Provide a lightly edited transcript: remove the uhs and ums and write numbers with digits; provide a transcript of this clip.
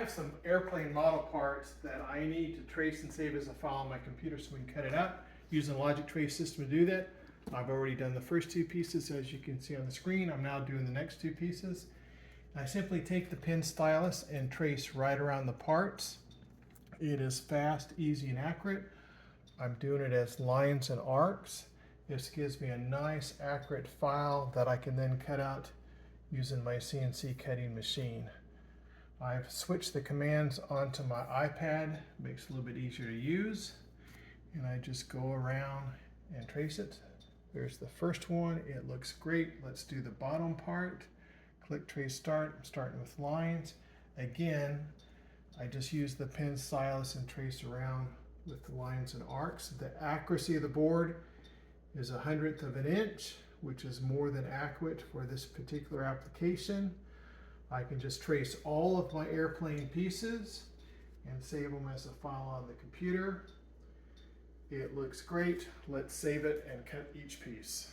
have some airplane model parts that I need to trace and save as a file on my computer so we can cut it out using the logic trace system to do that. I've already done the first two pieces, as you can see on the screen. I'm now doing the next two pieces. I simply take the pen stylus and trace right around the parts. It is fast, easy, and accurate. I'm doing it as lines and arcs. This gives me a nice, accurate file that I can then cut out using my CNC cutting machine. I've switched the commands onto my iPad. Makes it a little bit easier to use. And I just go around and trace it. There's the first one. It looks great. Let's do the bottom part. Click Trace Start. I'm starting with lines. Again, I just use the pen stylus and trace around with the lines and arcs. The accuracy of the board is 1/100 of an inch, which is more than accurate for this particular application. I can just trace all of my airplane pieces and save them as a file on the computer. It looks great. Let's save it and cut each piece.